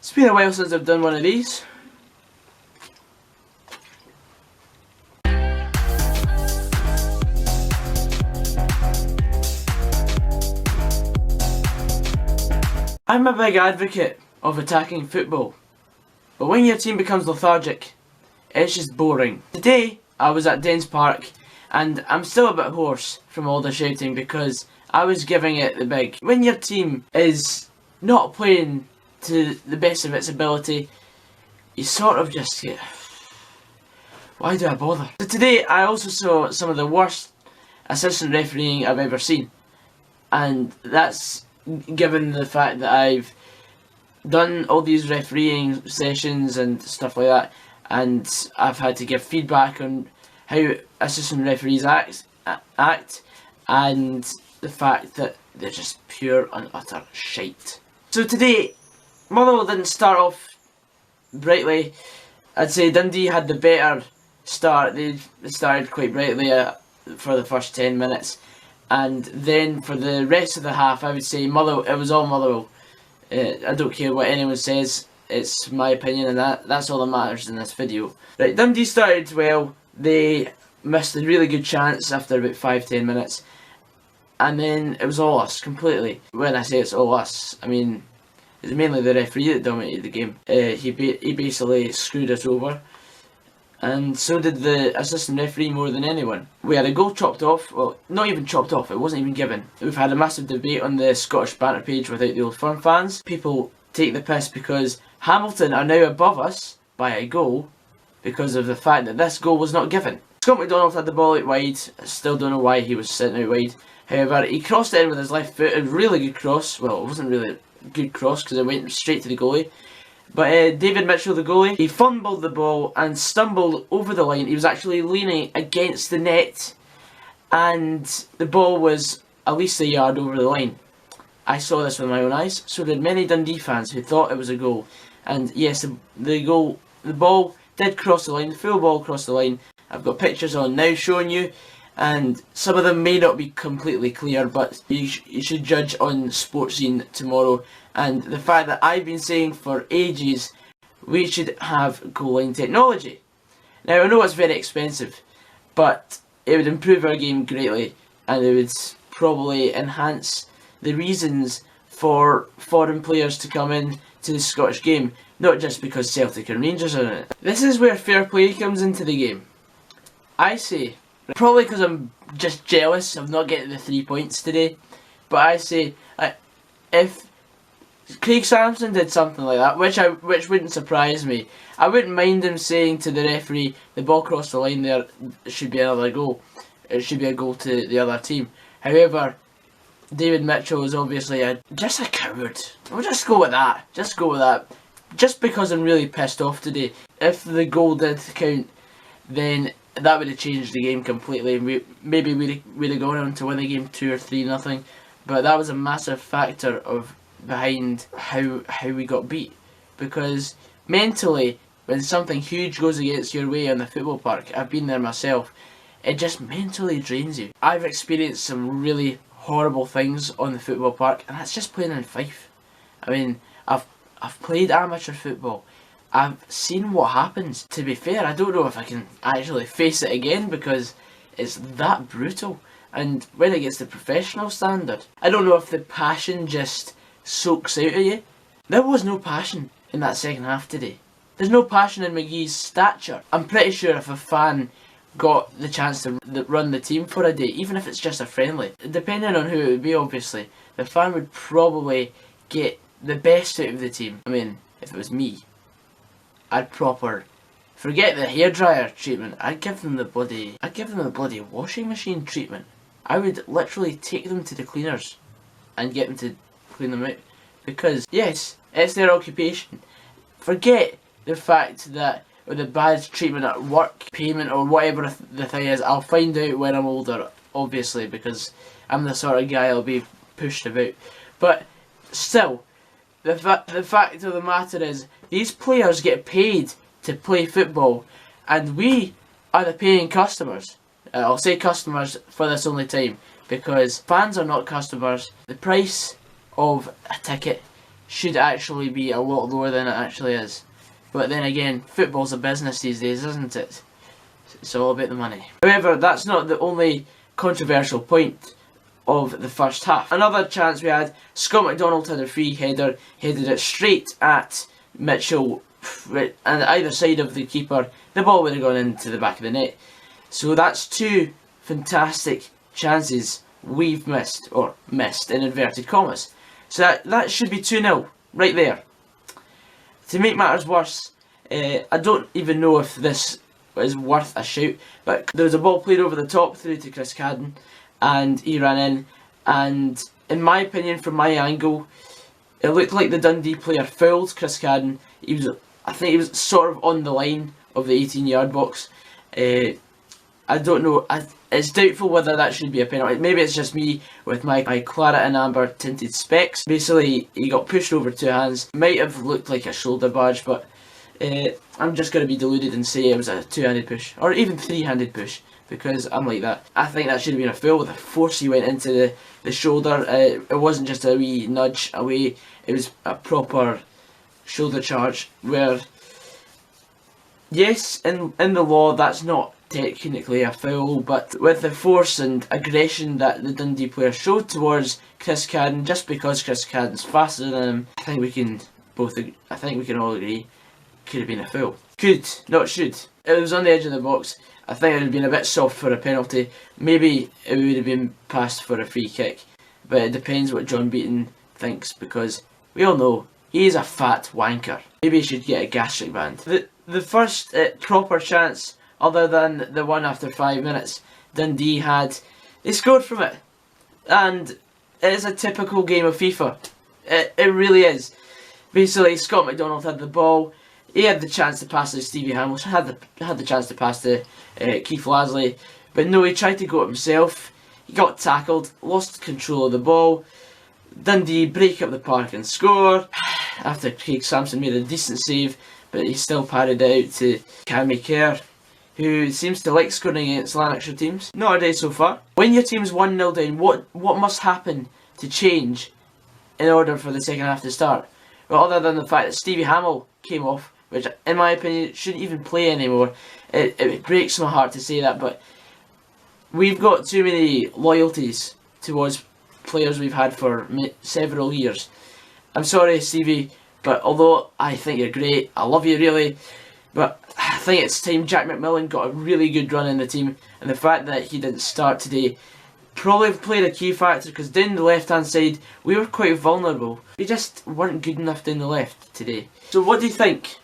It's been a while since I've done one of these. I'm a big advocate of attacking football, but when your team becomes lethargic, it's just boring. Today, I was at Dens Park, and I'm still a bit hoarse from all the shouting because I was giving it the big. When your team is not playing to the best of its ability, you sort of just get, why do I bother? So today, I also saw some of the worst assistant refereeing I've ever seen, and that's given the fact that I've done all these refereeing sessions and stuff like that, and I've had to give feedback on how assistant referees act, and the fact that they're just pure and utter shite. So today, Motherwell didn't start off brightly. I'd say Dundee had the better start. They started quite brightly for the first 10 minutes. And then for the rest of the half, I would say Motherwell. It was all Motherwell. I don't care what anyone says. It's my opinion, and that's all that matters in this video. Right, Dundee started well. They missed a really good chance after about 5-10 minutes, and then it was all us completely. When I say it's all us, I mean it's mainly the referee that dominated the game. He basically screwed us over. And so did the assistant referee more than anyone. We had a goal chopped off, well, not even chopped off, it wasn't even given. We've had a massive debate on the Scottish banter page without the Old Firm fans. People take the piss because Hamilton are now above us by a goal because of the fact that this goal was not given. Scott McDonald had the ball out wide. I still don't know why he was sitting out wide. However, he crossed it in with his left foot, a really good cross. Well, it wasn't really a good cross because it went straight to the goalie. But David Mitchell, the goalie, he fumbled the ball and stumbled over the line. He was actually leaning against the net, and the ball was at least a yard over the line. I saw this with my own eyes. So did many Dundee fans who thought it was a goal. And yes, the ball did cross the line. The full ball crossed the line. I've got pictures on now showing you, and some of them may not be completely clear, but you should judge on Sportscene tomorrow. And the fact that I've been saying for ages, we should have goal line technology. Now I know it's very expensive, but it would improve our game greatly, and it would probably enhance the reasons for foreign players to come in to the Scottish game, not just because Celtic and Rangers are in it. This is where fair play comes into the game. I say, probably because I'm just jealous of not getting the 3 points today, but I say, if Craig Sampson did something like that, which wouldn't surprise me, I wouldn't mind him saying to the referee, the ball crossed the line there, it should be another goal. It should be a goal to the other team. However, David Mitchell is obviously just a coward. We'll just go with that. Just go with that. Just because I'm really pissed off today. If the goal did count, then that would have changed the game completely. Maybe we'd have gone on to win the game 2 or 3-0. But that was a massive factor behind how we got beat, because mentally, when something huge goes against your way on the football park, I've been there myself, it just mentally drains you. I've experienced some really horrible things on the football park, and that's just playing in Fife. I mean, I've played amateur football. I've seen what happens. To be fair, I don't know if I can actually face it again because it's that brutal. And when it gets to professional standard, I don't know if the passion just soaks out of you. There was no passion in that second half today. There's no passion in McGee's stature. I'm pretty sure if a fan got the chance to run the team for a day, even if it's just a friendly, depending on who it would be obviously, the fan would probably get the best out of the team. I mean, if it was me, I'd forget the hairdryer treatment, I'd give them the bloody washing machine treatment. I would literally take them to the cleaners and get them to clean them out, because yes, it's their occupation. Forget the fact that with the bad treatment at work, payment or whatever the thing is, I'll find out when I'm older, obviously, because I'm the sort of guy I'll be pushed about. But still, the fact of the matter is, these players get paid to play football, and we are the paying customers. I'll say customers for this only time, because fans are not customers. The price of a ticket should actually be a lot lower than it actually is. But then again, football's a business these days, isn't it? It's all about the money. However, that's not the only controversial point of the first half. Another chance we had, Scott McDonald had a free header, headed it straight at Mitchell, and either side of the keeper, the ball would have gone into the back of the net. So that's two fantastic chances we've missed, or missed in inverted commas. So that should be 2-0, right there. To make matters worse, I don't even know if this is worth a shout, but there was a ball played over the top through to Chris Cadden, and he ran in, and in my opinion, from my angle, it looked like the Dundee player fouled Chris Cadden. I think he was sort of on the line of the 18-yard box. I don't know, it's doubtful whether that should be a penalty. Maybe it's just me with my claret and amber tinted specs. Basically, he got pushed over two hands. Might have looked like a shoulder barge, but I'm just going to be deluded and say it was a two-handed push, or even three-handed push, because I'm like that. I think that should have been a foul with the force he went into the shoulder. It wasn't just a wee nudge away, it was a proper shoulder charge where, yes, in the law that's not technically a foul, but with the force and aggression that the Dundee player showed towards Chris Cadden, just because Chris Cadden's faster than him, I think we can all agree, could have been a foul. Could, not should. It was on the edge of the box. I think it would have been a bit soft for a penalty. Maybe it would have been passed for a free kick, but it depends what John Beaton thinks, because we all know he's a fat wanker. Maybe he should get a gastric band. The first proper chance, other than the one after 5 minutes, Dundee had, they scored from it. And it is a typical game of FIFA. It really is. Basically, Scott McDonald had the ball. He had the chance to pass to Stevie Hamilton, had the chance to pass to Keith Lasley, but no, he tried to go it himself. He got tackled, lost control of the ball. Dundee break up the park and score after Craig Sampson made a decent save, but he still parried it out to Cammy Kerr, who seems to like scoring against Lanarkshire teams. Not a day so far. When your team's 1-0 down, what must happen to change in order for the second half to start? Well, other than the fact that Stevie Hamill came off, which in my opinion shouldn't even play anymore. It breaks my heart to say that, but we've got too many loyalties towards players we've had for several years. I'm sorry, Stevie, but although I think you're great, I love you really, but I think it's time Jack McMillan got a really good run in the team, and the fact that he didn't start today probably played a key factor, because down the left hand side we were quite vulnerable. We just weren't good enough down the left today. So what do you think?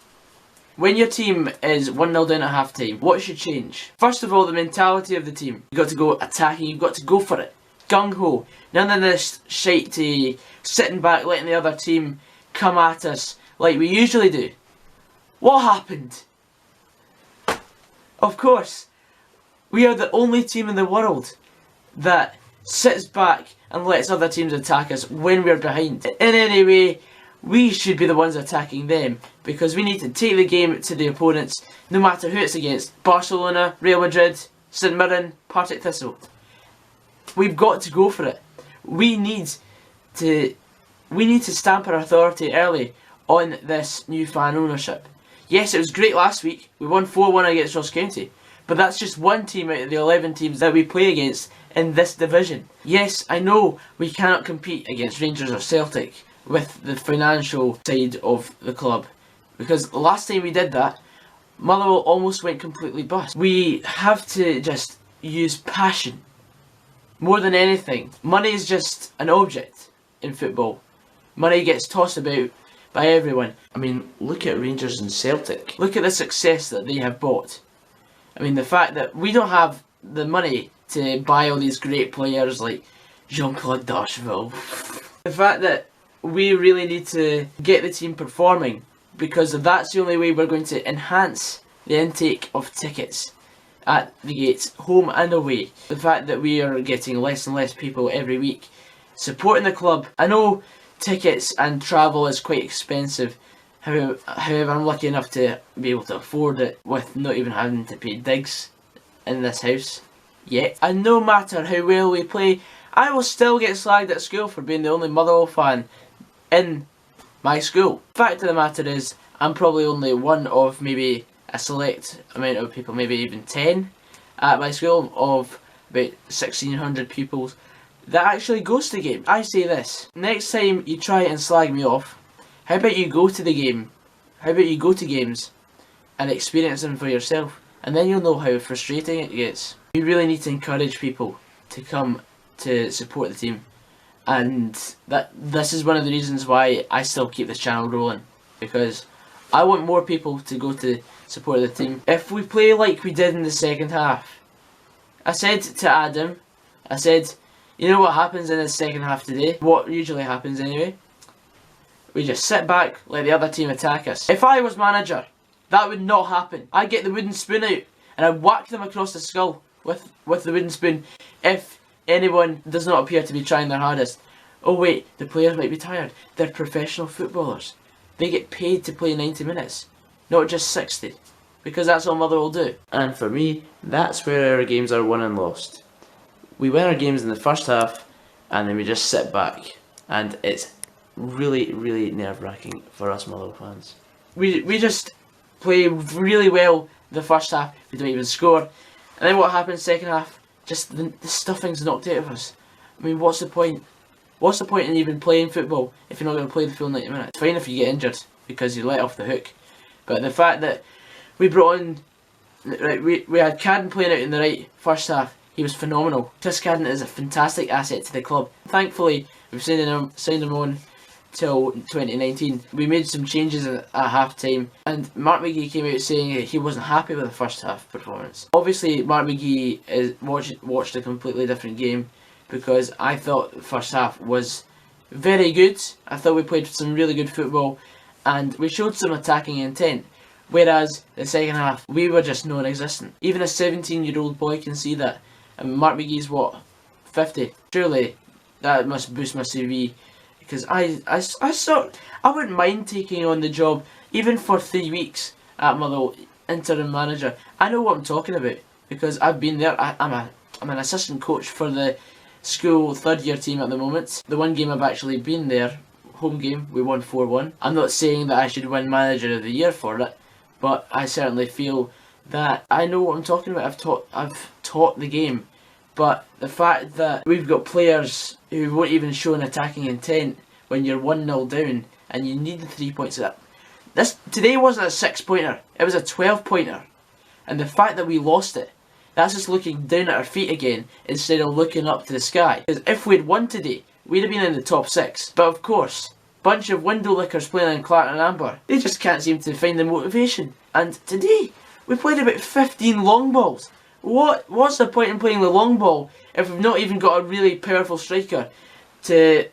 When your team is 1-0 down at half time, what should change? First of all, the mentality of the team. You've got to go attacking, you've got to go for it. Gung-ho. None of this shite to sitting back letting the other team come at us like we usually do. What happened? Of course, we are the only team in the world that sits back and lets other teams attack us when we're behind. In any way, we should be the ones attacking them, because we need to take the game to the opponents, no matter who it's against. Barcelona, Real Madrid, St Mirren, Partick Thistle. We've got to go for it. We need to stamp our authority early on this new fan ownership. Yes, it was great last week. We won 4-1 against Ross County, but that's just one team out of the 11 teams that we play against in this division. Yes, I know we cannot compete against Rangers or Celtic with the financial side of the club, because last time we did that, Motherwell almost went completely bust. We have to just use passion more than anything. Money is just an object in football. Money gets tossed about by everyone. I mean, look at Rangers and Celtic. Look at the success that they have bought. I mean, the fact that we don't have the money to buy all these great players like Jean-Claude Darcheville. The fact that we really need to get the team performing, because that's the only way we're going to enhance the intake of tickets at the gates, home and away. The fact that we are getting less and less people every week supporting the club. I know tickets and travel is quite expensive, however I'm lucky enough to be able to afford it with not even having to pay digs in this house yet. And no matter how well we play, I will still get slagged at school for being the only Motherwell fan in my school. Fact of the matter is, I'm probably only one of maybe a select amount of people, maybe even 10 at my school of about 1,600 pupils that actually goes to the game. I say this, next time you try and slag me off, how about you go to the game, how about you go to games and experience them for yourself, and then you'll know how frustrating it gets. We really need to encourage people to come to support the team, and this is one of the reasons why I still keep this channel rolling, because I want more people to go to support the team. If we play like we did in the second half, I said to Adam, I said, you know what happens in the second half today? What usually happens anyway? We just sit back, let the other team attack us. If I was manager, that would not happen. I'd get the wooden spoon out and I'd whack them across the skull with the wooden spoon if anyone does not appear to be trying their hardest. Oh wait, the players might be tired. They're professional footballers. They get paid to play 90 minutes, not just 60. Because that's all Mother will do. And for me, that's where our games are won and lost. We win our games in the first half and then we just sit back. And it's really, really nerve-wracking for us Motherwell fans. We just play really well the first half, we don't even score. And then what happens second half? Just the stuffing's knocked out of us. I mean, what's the point? What's the point in even playing football if you're not going to play the full 90 minutes? It's fine if you get injured because you let off the hook. But the fact that we brought in, right, we had Cadden playing out in the right first half. He was phenomenal. Chris Cadden is a fantastic asset to the club. Thankfully, we've signed him on till 2019. We made some changes at half time, and Mark McGee came out saying that he wasn't happy with the first half performance. Obviously, Mark McGee watched a completely different game, because I thought the first half was very good. I thought we played some really good football and we showed some attacking intent. Whereas the second half, we were just non-existent. Even a 17-year-old boy can see that. And Mark McGee's what, 50? Surely that must boost my CV, because I wouldn't mind taking on the job even for 3 weeks at Motherwell, interim manager. I know what I'm talking about because I've been there. I'm an assistant coach for the school third year team at the moment. The one game I've actually been there, home game, we won 4-1. I'm not saying that I should win Manager of the Year for it, but I certainly feel that I know what I'm talking about. I've taught the game. But the fact that we've got players who won't even show an attacking intent when you're 1-0 down and you need the 3 points of that. Today wasn't a 6-pointer, it was a 12-pointer. And the fact that we lost it, that's us looking down at our feet again instead of looking up to the sky. Because if we'd won today, we'd have been in the top 6. But of course, bunch of window lickers playing in Clark and Amber, they just can't seem to find the motivation. And today, we played about 15 long balls. What's the point in playing the long ball if we've not even got a really powerful striker to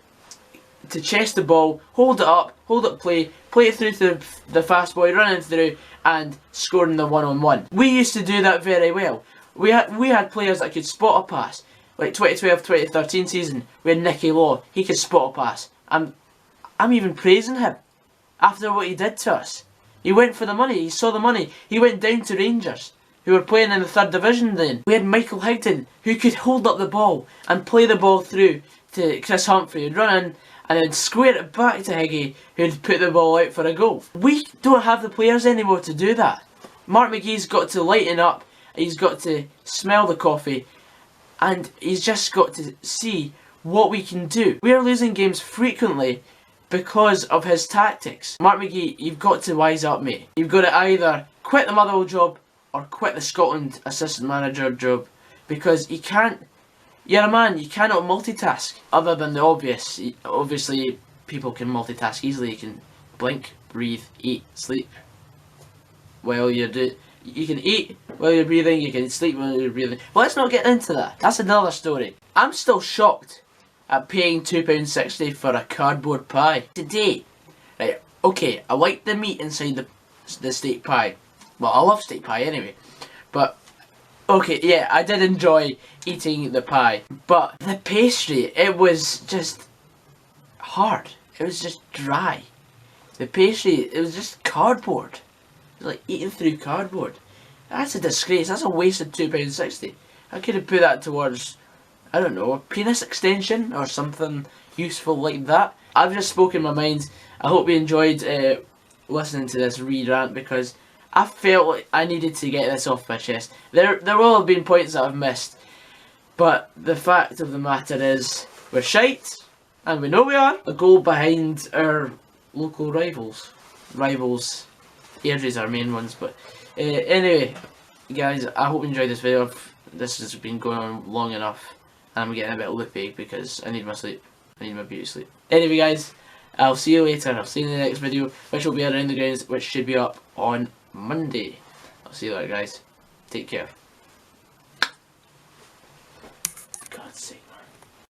chest the ball, hold up play it through to the fast boy, running through and scoring the one-on-one. We used to do that very well. We had players that could spot a pass. Like 2012-2013 season, we had Nicky Law. He could spot a pass. I'm even praising him after what he did to us. He went for the money. He saw the money. He went down to Rangers, who were playing in the 3rd division then. We had Michael Higdon, who could hold up the ball and play the ball through to Chris Humphrey, who'd run in and then square it back to Higgy, who'd put the ball out for a goal. We don't have the players anymore to do that. Mark McGee's got to lighten up, he's got to smell the coffee, and he's just got to see what we can do. We are losing games frequently because of his tactics. Mark McGee, you've got to wise up, mate. You've got to either quit the Motherwell job or quit the Scotland assistant manager job, because you can't. You're a man, you cannot multitask. Other than the obvious. Obviously, people can multitask easily. You can blink, breathe, eat, sleep while you do. You can eat while you're breathing, you can sleep while you're breathing. Well, let's not get into that. That's another story. I'm still shocked at paying £2.60 for a cardboard pie. Today, right, okay, I like the meat inside the steak pie. Well, I love steak pie anyway. But, okay, yeah, I did enjoy eating the pie. But the pastry, it was just hard. It was just dry. The pastry, it was just cardboard. It was like eating through cardboard. That's a disgrace. That's a waste of £2.60. I could have put that towards, I don't know, a penis extension or something useful like that. I've just spoken my mind, I hope you enjoyed listening to this re-rant, because I felt like I needed to get this off my chest. There will have been points that I've missed, but the fact of the matter is, we're shite, and we know we are. A goal behind our local rivals. Airdrie's our main ones, but anyway, guys, I hope you enjoyed this video. This has been going on long enough, and I'm getting a bit loopy because I need my sleep. I need my beauty sleep. Anyway, guys, I'll see you later. I'll see you in the next video, which will be around the grounds, which should be up on Monday. I'll see you later, guys. Take care.